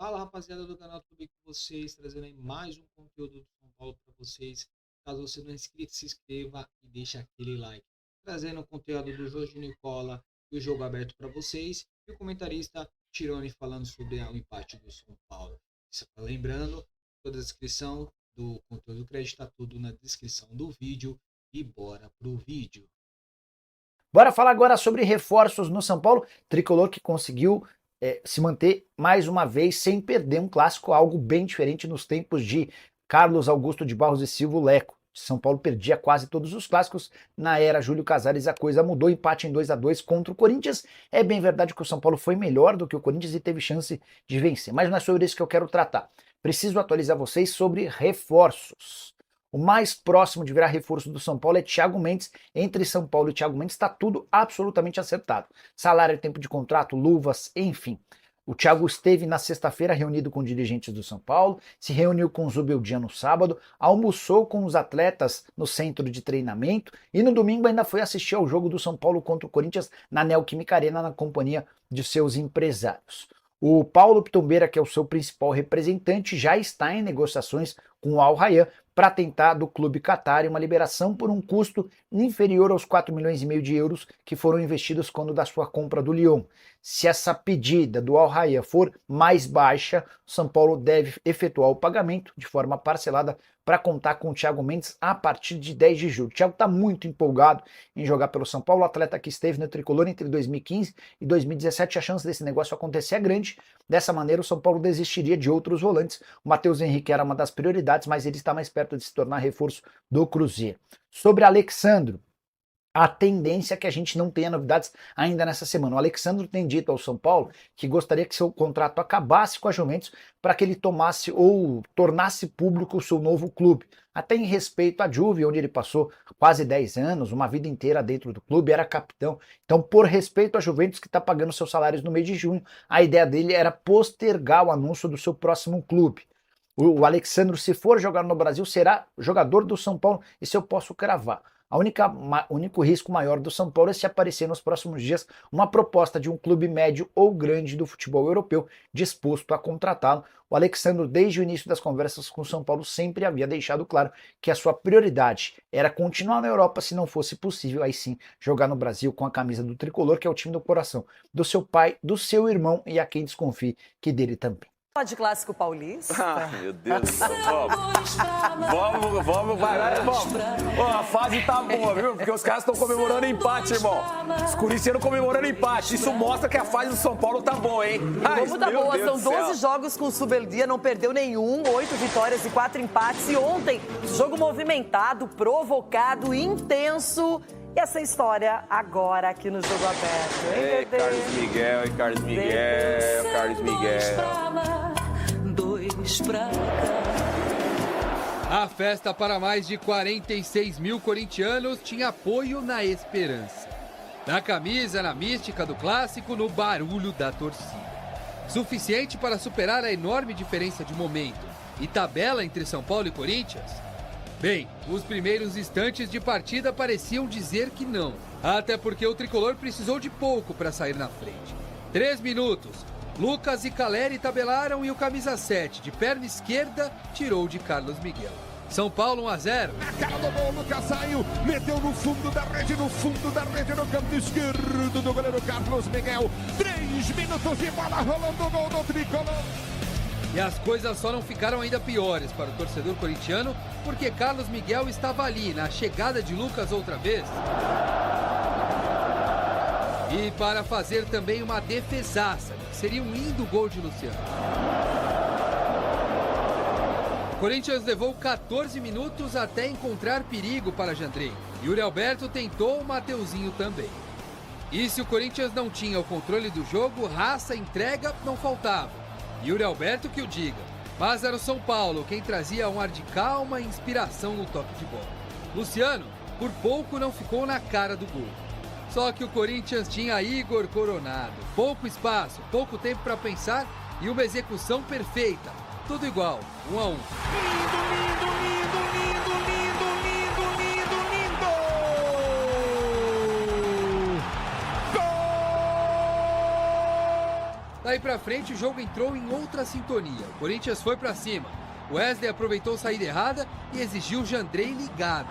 Fala, rapaziada do canal, tudo bem com vocês? Trazendo aí mais um conteúdo do São Paulo para vocês. Caso você não é inscrito, se inscreva e deixa aquele like. Trazendo o conteúdo do Jorge Nicola e o jogo aberto para vocês. E o comentarista Tirone falando sobre o empate do São Paulo. Lembrando, toda a descrição do conteúdo do crédito está tudo na descrição do vídeo. E bora pro vídeo. Bora falar agora sobre reforços no São Paulo. Tricolor que conseguiu se manter mais uma vez sem perder um clássico, algo bem diferente nos tempos de Carlos Augusto de Barros e Silva, o Leco. São Paulo perdia quase todos os clássicos. Na era Júlio Casares a coisa mudou, empate em 2-2 contra o Corinthians. É bem verdade que o São Paulo foi melhor do que o Corinthians e teve chance de vencer, mas não é sobre isso que eu quero tratar. Preciso atualizar vocês sobre reforços. O mais próximo de virar reforço do São Paulo é Thiago Mendes. Entre São Paulo e Thiago Mendes está tudo absolutamente acertado. Salário, tempo de contrato, luvas, enfim. O Thiago esteve na sexta-feira reunido com dirigentes do São Paulo, se reuniu com o Zubeldia no sábado, almoçou com os atletas no centro de treinamento e no domingo ainda foi assistir ao jogo do São Paulo contra o Corinthians na Neoquímica Arena na companhia de seus empresários. O Paulo Pitombeira, que é o seu principal representante, já está em negociações com o Al Rayyan para tentar do clube Qatar uma liberação por um custo inferior aos 4,5 milhões de euros que foram investidos quando da sua compra do Lyon. Se essa pedida do Al Rayyan for mais baixa, o São Paulo deve efetuar o pagamento de forma parcelada para contar com o Thiago Mendes a partir de 10 de julho. O Thiago está muito empolgado em jogar pelo São Paulo, o atleta que esteve no Tricolor entre 2015 e 2017, a chance desse negócio acontecer é grande. Dessa maneira, o São Paulo desistiria de outros volantes. O Matheus Henrique era uma das prioridades, mas ele está mais perto de se tornar reforço do Cruzeiro. Sobre Alexandro, a tendência é que a gente não tenha novidades ainda nessa semana. O Alexandro tem dito ao São Paulo que gostaria que seu contrato acabasse com a Juventus para que ele tomasse ou tornasse público o seu novo clube. Até em respeito à Juve, onde ele passou quase 10 anos, uma vida inteira dentro do clube, era capitão. Então, por respeito à Juventus, que está pagando seus salários no mês de junho, a ideia dele era postergar o anúncio do seu próximo clube. O Alexandro, se for jogar no Brasil, será jogador do São Paulo, isso eu posso cravar. O único risco maior do São Paulo é se aparecer nos próximos dias uma proposta de um clube médio ou grande do futebol europeu disposto a contratá-lo. O Alexandro, desde o início das conversas com o São Paulo, sempre havia deixado claro que a sua prioridade era continuar na Europa, se não fosse possível, aí sim, jogar no Brasil com a camisa do Tricolor, que é o time do coração do seu pai, do seu irmão e a quem desconfie que dele também. De clássico paulista. Meu Deus do céu, vamos, vai lá, vamos. Ó, a fase tá boa, viu? Porque os caras estão comemorando empate, irmão. Os corintianos comemorando empate. Isso mostra que a fase do São Paulo tá boa, hein? Como tá boa, são 12 jogos com o Zubeldia, não perdeu nenhum, 8 vitórias e 4 empates. E ontem, jogo movimentado, provocado, intenso. E essa história agora aqui no Jogo Aberto. Ei, Carlos Miguel, Carlos Miguel, Carlos Miguel. A festa para mais de 46 mil corintianos tinha apoio na esperança. Na camisa, na mística do clássico, no barulho da torcida. Suficiente para superar a enorme diferença de momento e tabela entre São Paulo e Corinthians? Bem, os primeiros instantes de partida pareciam dizer que não. Até porque o Tricolor precisou de pouco para sair na frente. 3 minutos. Lucas e Caleri tabelaram e o camisa 7, de perna esquerda, tirou de Carlos Miguel. São Paulo 1-0. A cara do gol, Lucas saiu, meteu no fundo da rede, no canto esquerdo do goleiro Carlos Miguel. 3 minutos de bola rolando o gol do Tricolor. E as coisas só não ficaram ainda piores para o torcedor corintiano, porque Carlos Miguel estava ali, na chegada de Lucas outra vez. E para fazer também uma defesaça, que seria um lindo gol de Luciano. O Corinthians levou 14 minutos até encontrar perigo para Jandrei. Yuri Alberto tentou, o Mateuzinho também. E se o Corinthians não tinha o controle do jogo, raça, entrega não faltava. Yuri Alberto que o diga, mas era o São Paulo quem trazia um ar de calma e inspiração no toque de bola. Luciano, por pouco não ficou na cara do gol. Só que o Corinthians tinha Igor Coronado, pouco espaço, pouco tempo para pensar e uma execução perfeita. Tudo igual, 1-1. Daí pra frente o jogo entrou em outra sintonia. O Corinthians foi pra cima. Wesley aproveitou a saída errada e exigiu o Jandrei ligado.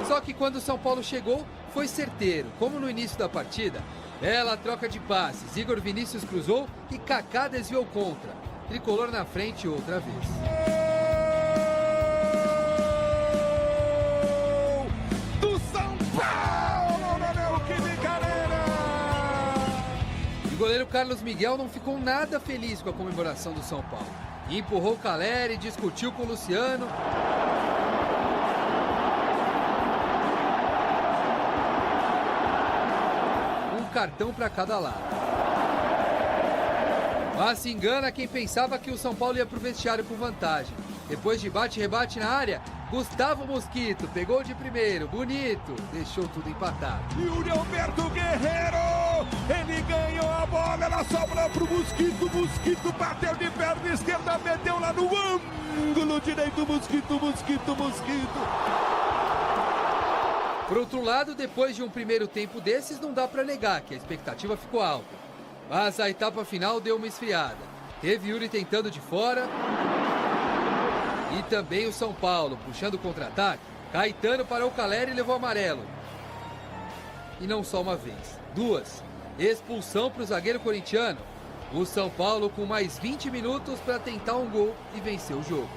Só que quando o São Paulo chegou, foi certeiro, como no início da partida. Bela troca de passes, Igor Vinícius cruzou e Kaká desviou contra. Tricolor na frente outra vez. Do São Paulo, Manuel Quimicareira! E o goleiro Carlos Miguel não ficou nada feliz com a comemoração do São Paulo. Empurrou o Caleri, discutiu com o Luciano. Cartão para cada lado. Mas se engana quem pensava que o São Paulo ia pro vestiário com vantagem. Depois de bate-rebate na área, Gustavo Mosquito pegou de primeiro, bonito, deixou tudo empatado. E o Alberto Guerreiro, ele ganhou a bola, ela sobra pro Mosquito, Mosquito bateu de perna esquerda, meteu lá no ângulo direito, Mosquito. Por outro lado, depois de um primeiro tempo desses, não dá para negar que a expectativa ficou alta. Mas a etapa final deu uma esfriada. Teve Yuri tentando de fora. E também o São Paulo, puxando o contra-ataque. Caetano parou o Caleri e levou amarelo. E não só uma vez, duas. Expulsão para o zagueiro corintiano. O São Paulo com mais 20 minutos para tentar um gol e vencer o jogo.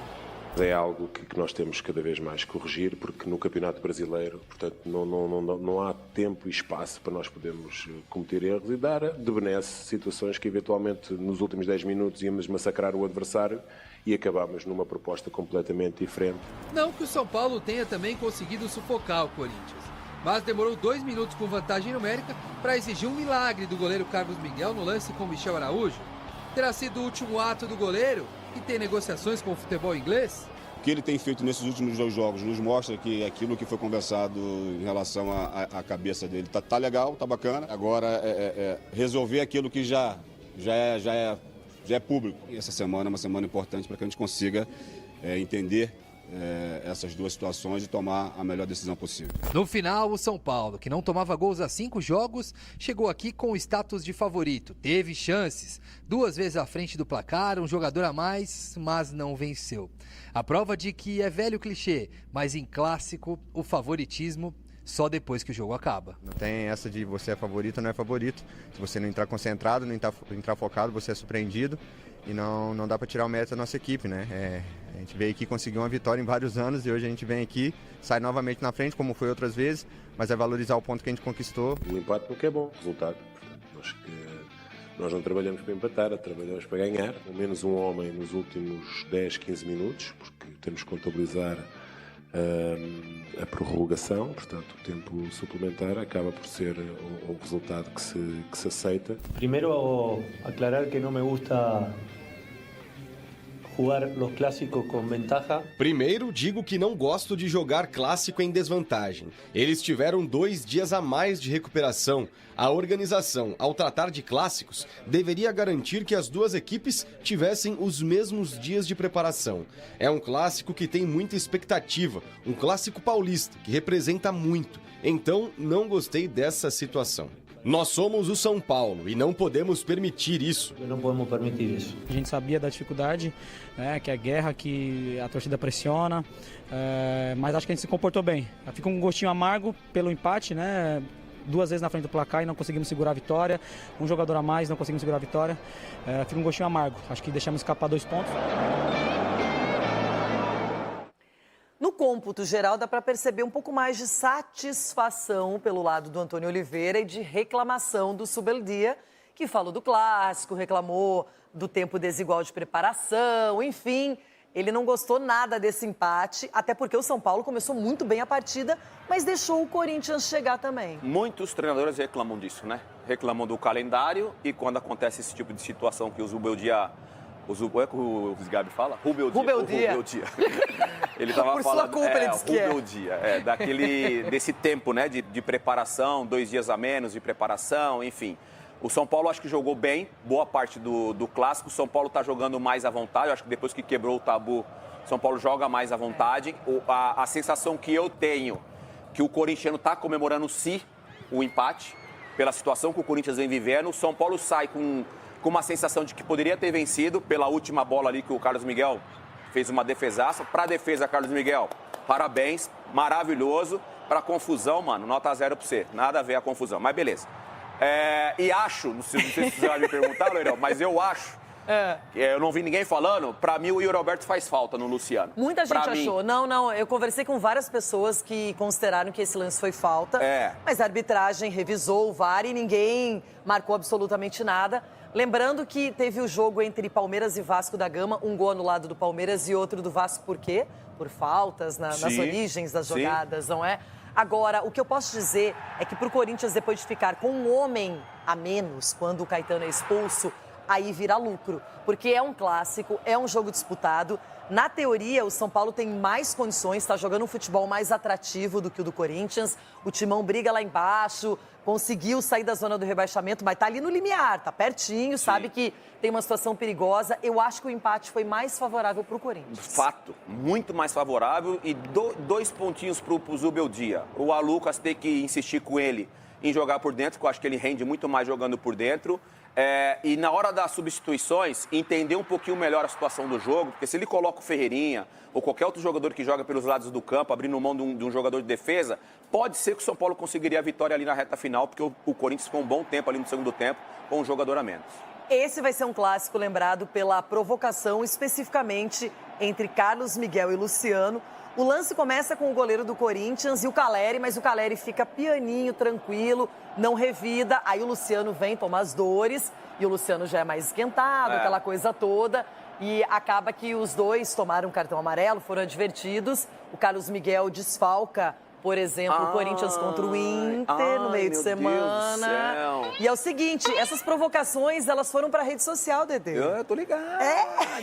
É algo que nós temos cada vez mais que corrigir, porque no Campeonato Brasileiro, portanto, não há tempo e espaço para nós podermos cometer erros e dar de benesse situações que eventualmente nos últimos 10 minutos íamos massacrar o adversário e acabámos numa proposta completamente diferente. Não que o São Paulo tenha também conseguido sufocar o Corinthians, mas demorou 2 minutos com vantagem numérica para exigir um milagre do goleiro Carlos Miguel no lance com Michel Araújo. Terá sido o último ato do goleiro que tem negociações com o futebol inglês? O que ele tem feito nesses últimos 2 jogos nos mostra que aquilo que foi conversado em relação à cabeça dele tá legal, tá bacana. Agora resolver aquilo que já é público. E essa semana é uma semana importante para que a gente consiga entender essas duas situações e tomar a melhor decisão possível. No final, o São Paulo, que não tomava gols há 5 jogos, chegou aqui com o status de favorito. Teve chances, 2 vezes à frente do placar, um jogador a mais, mas não venceu. A prova de que é velho clichê, mas em clássico, o favoritismo só depois que o jogo acaba. Não tem essa de você é favorito ou não é favorito. Se você não entrar concentrado, não entrar focado, você é surpreendido. E não dá para tirar o mérito da nossa equipe, né? A gente veio aqui conseguir uma vitória em vários anos e hoje a gente vem aqui, sai novamente na frente, como foi outras vezes, mas é valorizar o ponto que a gente conquistou. O empate nunca é bom, resultado. Acho que nós não trabalhamos para empatar, trabalhamos para ganhar. Com menos um homem nos últimos 10, 15 minutos, porque temos que contabilizar a prorrogação, portanto o tempo suplementar acaba por ser o resultado que se aceita. Primeiro, aclarar que não me gusta jogar os clássicos com vantagem. Primeiro, digo que não gosto de jogar clássico em desvantagem. Eles tiveram 2 dias a mais de recuperação. A organização, ao tratar de clássicos, deveria garantir que as 2 equipes tivessem os mesmos dias de preparação. É um clássico que tem muita expectativa, um clássico paulista, que representa muito. Então, não gostei dessa situação. Nós somos o São Paulo e não podemos permitir isso. Não podemos permitir isso. A gente sabia da dificuldade, né, que é a guerra, que a torcida pressiona, mas acho que a gente se comportou bem. Fica um gostinho amargo pelo empate, né? 2 vezes na frente do placar e não conseguimos segurar a vitória. Um jogador a mais, não conseguimos segurar a vitória. Fica um gostinho amargo. Acho que deixamos escapar 2 pontos. No cômputo geral, dá para perceber um pouco mais de satisfação pelo lado do Antônio Oliveira e de reclamação do Zubeldia, que falou do clássico, reclamou do tempo desigual de preparação, enfim. Ele não gostou nada desse empate, até porque o São Paulo começou muito bem a partida, mas deixou o Corinthians chegar também. Muitos treinadores reclamam disso, né? Reclamam do calendário e quando acontece esse tipo de situação que o Zubeldia... é que o Gabi fala? Rubeldia. Ele estava falando. Por sua culpa, ele disse que Rubeldia. Desse tempo, né? De preparação, 2 dias a menos de preparação, enfim. O São Paulo acho que jogou bem, boa parte do clássico. O São Paulo está jogando mais à vontade. Eu acho que depois que quebrou o tabu, o São Paulo joga mais à vontade. A sensação que eu tenho, que o corintiano está comemorando sim o empate, pela situação que o Corinthians vem vivendo. O São Paulo sai com com uma sensação de que poderia ter vencido pela última bola ali que o Carlos Miguel fez uma defesaça. Para a defesa, Carlos Miguel, parabéns, maravilhoso. Para confusão, mano, nota 0 para você. Nada a ver a confusão, mas beleza. E acho, não sei se você vai me perguntar, Loirão, mas eu acho. Eu não vi ninguém falando, pra mim o Yuri Alberto faz falta no Luciano. Muita gente achou. Não, eu conversei com várias pessoas que consideraram que esse lance foi falta, mas a arbitragem revisou o VAR e ninguém marcou absolutamente nada. Lembrando que teve o jogo entre Palmeiras e Vasco da Gama, um gol anulado do Palmeiras e outro do Vasco, por quê? Por faltas nas origens das jogadas, não é? Agora, o que eu posso dizer é que pro Corinthians, depois de ficar com um homem a menos, quando o Caetano é expulso, aí vira lucro, porque é um clássico, é um jogo disputado. Na teoria, o São Paulo tem mais condições, está jogando um futebol mais atrativo do que o do Corinthians. O Timão briga lá embaixo, conseguiu sair da zona do rebaixamento, mas está ali no limiar, está pertinho, sabe que tem uma situação perigosa. Eu acho que o empate foi mais favorável para o Corinthians. Fato, muito mais favorável. E 2 pontinhos para o Zubeldia. O Alucas tem que insistir com ele em jogar por dentro, porque eu acho que ele rende muito mais jogando por dentro. E na hora das substituições, entender um pouquinho melhor a situação do jogo, porque se ele coloca o Ferreirinha ou qualquer outro jogador que joga pelos lados do campo, abrindo mão de um jogador de defesa, pode ser que o São Paulo conseguiria a vitória ali na reta final, porque o Corinthians ficou um bom tempo ali no segundo tempo, com um jogador a menos. Esse vai ser um clássico lembrado pela provocação, especificamente entre Carlos Miguel e Luciano. O lance começa com o goleiro do Corinthians e o Caleri, mas o Caleri fica pianinho, tranquilo, não revida. Aí o Luciano vem tomar as dores e o Luciano já é mais esquentado, aquela coisa toda. E acaba que os dois tomaram cartão amarelo, foram advertidos. O Carlos Miguel desfalca, por exemplo, o Corinthians contra o Inter no meio de semana. E é o seguinte, essas provocações, elas foram para a rede social, Dedê. Eu tô ligado.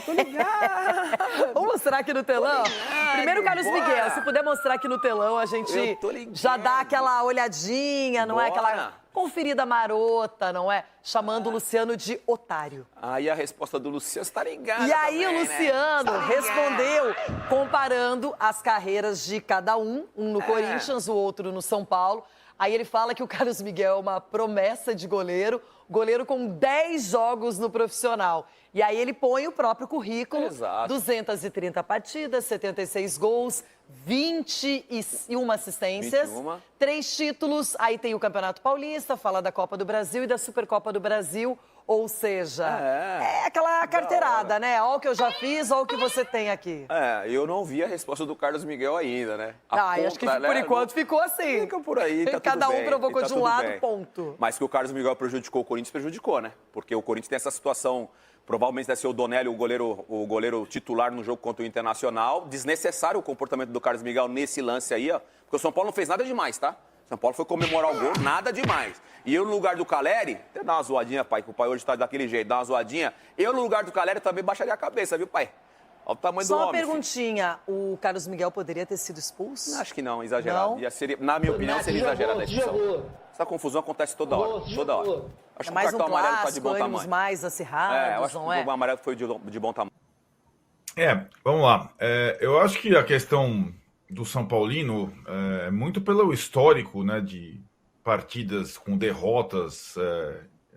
Tô ligado. Vamos mostrar aqui no telão? Primeiro, Carlos Miguel, se puder mostrar aqui no telão, a gente já dá aquela olhadinha, não é? Aquela conferida marota, não é? Chamando o Luciano de otário. Aí a resposta do Luciano está ligada. E aí também, o Luciano respondeu comparando as carreiras de cada um no Corinthians, o outro no São Paulo. Aí ele fala que o Carlos Miguel é uma promessa de goleiro com 10 jogos no profissional. E aí ele põe o próprio currículo, 230 partidas, 76 gols, 21 assistências, 3 títulos, aí tem o Campeonato Paulista, fala da Copa do Brasil e da Supercopa do Brasil, ou seja, é aquela carteirada, né? Ó o que eu já fiz, ó o que você tem aqui. Eu não vi a resposta do Carlos Miguel ainda, né? Acho que por enquanto ficou assim. Fica por aí, tá Cada tudo um bem, provocou tá de um lado, ponto. Mas que o Carlos Miguel prejudicou o Corinthians, prejudicou, né? Porque o Corinthians tem essa situação, provavelmente deve ser o Donelli, o goleiro titular no jogo contra o Internacional. Desnecessário o comportamento do Carlos Miguel nesse lance aí, ó. Porque o São Paulo não fez nada demais, tá? São Paulo foi comemorar o gol, nada demais. E eu, no lugar do Caleri, até dá uma zoadinha, pai, que o pai hoje tá daquele jeito, dá uma zoadinha. Eu, no lugar do Caleri, também baixaria a cabeça, viu, pai? Olha o tamanho do homem. Só uma perguntinha, o Carlos Miguel poderia ter sido expulso? Acho que não, exagerado. Seria, na minha opinião, seria exagerada a expulsão. Essa confusão acontece toda hora, toda hora. Acho que o cartão amarelo tá de bom tamanho. Mais acirrados, eu acho que o amarelo foi de bom tamanho. Vamos lá. Eu acho que a questão do São Paulino é muito pelo histórico, né, de partidas com derrotas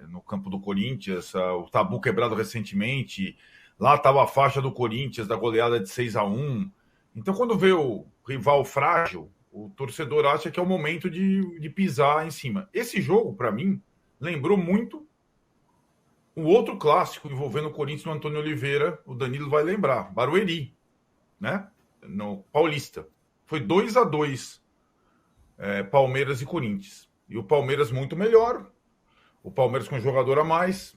no campo do Corinthians, o tabu quebrado recentemente. Lá estava a faixa do Corinthians, da goleada de 6-1. Então, quando vê o rival frágil, o torcedor acha que é o momento de pisar em cima. Esse jogo, para mim, lembrou muito o outro clássico envolvendo o Corinthians no Antônio Oliveira, o Danilo vai lembrar, Barueri, né? No Paulista. Foi 2-2, Palmeiras e Corinthians. E o Palmeiras muito melhor, o Palmeiras com um jogador a mais,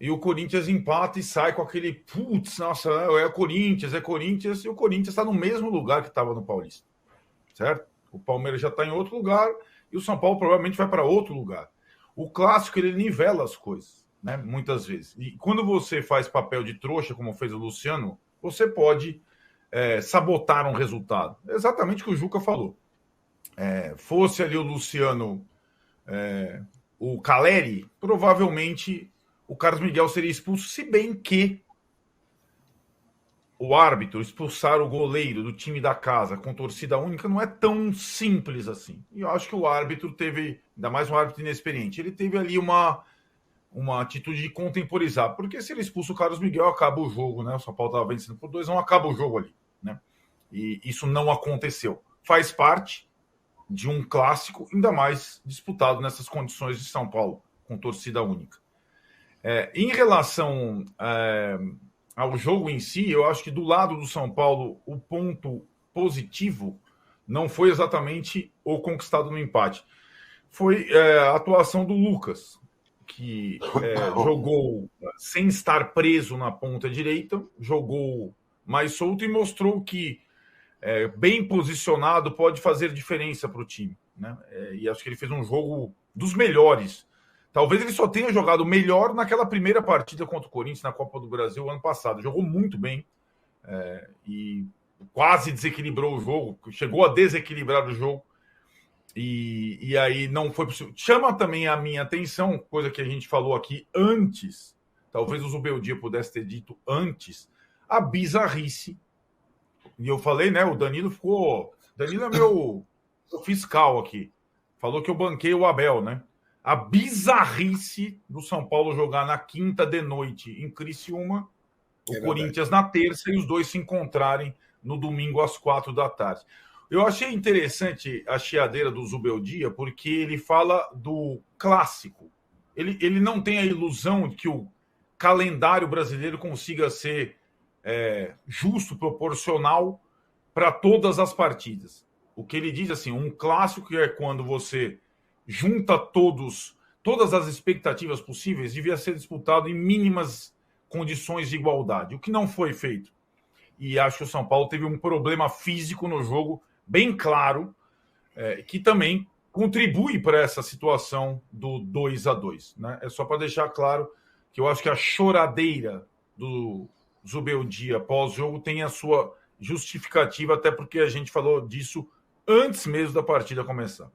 e o Corinthians empata e sai com aquele, putz, nossa, é Corinthians, e o Corinthians está no mesmo lugar que estava no Paulista, certo? O Palmeiras já está em outro lugar e o São Paulo provavelmente vai para outro lugar. O clássico, ele nivela as coisas, né? Muitas vezes. E quando você faz papel de trouxa, como fez o Luciano, você pode sabotar um resultado. É exatamente o que o Juca falou. Fosse ali o Luciano, o Caleri, provavelmente o Carlos Miguel seria expulso, se bem que o árbitro expulsar o goleiro do time da casa com torcida única não é tão simples assim. E eu acho que o árbitro teve, ainda mais um árbitro inexperiente, ele teve ali uma atitude de contemporizar, porque se ele expulsa o Carlos Miguel, acaba o jogo, né? O São Paulo estava vencendo por 2-1, acaba o jogo ali, né? E isso não aconteceu. Faz parte de um clássico, ainda mais disputado nessas condições de São Paulo, com torcida única. Em relação ao jogo em si, eu acho que do lado do São Paulo, o ponto positivo não foi exatamente o conquistado no empate. Foi a atuação do Lucas, que jogou sem estar preso na ponta direita, jogou mais solto e mostrou que bem posicionado pode fazer diferença para o time, né? E acho que ele fez um jogo dos melhores. Talvez ele só tenha jogado melhor naquela primeira partida contra o Corinthians na Copa do Brasil ano passado. Jogou muito bem e quase desequilibrou o jogo, chegou a desequilibrar o jogo e aí não foi possível. Chama também a minha atenção, coisa que a gente falou aqui antes, talvez o Zubeldia pudesse ter dito antes, a bizarrice. E eu falei, né? O Danilo ficou. Danilo é meu fiscal aqui. Falou que eu banquei o Abel, né? A bizarrice do São Paulo jogar na quinta de noite em Criciúma, o Corinthians na terça e os dois se encontrarem no domingo às 4h. Eu achei interessante a chiadeira do Zubeldia, porque ele fala do clássico. Ele não tem a ilusão de que o calendário brasileiro consiga ser justo, proporcional para todas as partidas. O que ele diz assim, um clássico é quando você junta todas as expectativas possíveis, devia ser disputado em mínimas condições de igualdade, o que não foi feito. E acho que o São Paulo teve um problema físico no jogo bem claro, que também contribui para essa situação do 2-2, né? É só para deixar claro que eu acho que a choradeira do Zubeldia pós-jogo tem a sua justificativa, até porque a gente falou disso antes mesmo da partida começar.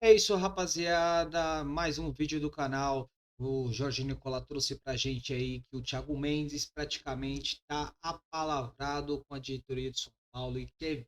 É isso, rapaziada. Mais um vídeo do canal. O Jorge Nicola trouxe pra gente aí que o Thiago Mendes praticamente tá apalavrado com a diretoria de São Paulo e quer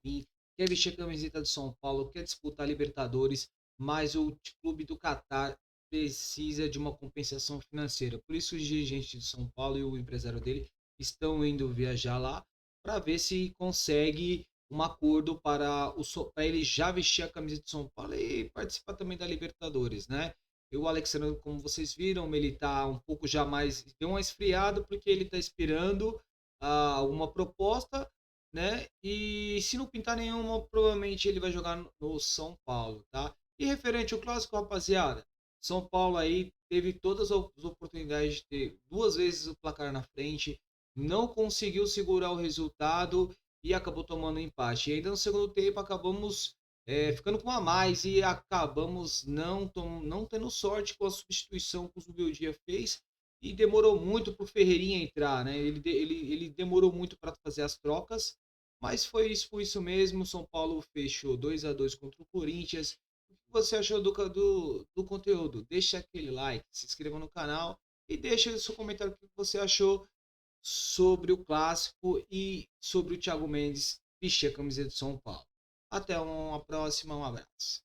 vestir a camiseta do São Paulo, quer disputar Libertadores, mas o clube do Catar precisa de uma compensação financeira. Por isso os dirigentes de São Paulo e o empresário dele estão indo viajar lá para ver se consegue um acordo para ele já vestir a camisa de São Paulo e participar também da Libertadores, né? E o Alexandre, como vocês viram, ele tá um pouco já mais, deu uma esfriada porque ele tá esperando uma proposta, né? E se não pintar nenhuma, provavelmente ele vai jogar no São Paulo, tá? E referente ao clássico, rapaziada, São Paulo aí teve todas as oportunidades de ter 2 vezes o placar na frente, não conseguiu segurar o resultado e acabou tomando empate. E ainda no segundo tempo acabamos ficando com a mais e acabamos não tendo sorte com a substituição que o Zubeldia fez e demorou muito para o Ferreirinha entrar, né? Ele demorou muito para fazer as trocas, mas foi isso mesmo. São Paulo fechou 2-2 contra o Corinthians. O que você achou do conteúdo? Deixa aquele like, se inscreva no canal e deixa o seu comentário o que você achou sobre o clássico e sobre o Thiago Mendes vestir a camiseta de São Paulo. Até uma próxima, um abraço.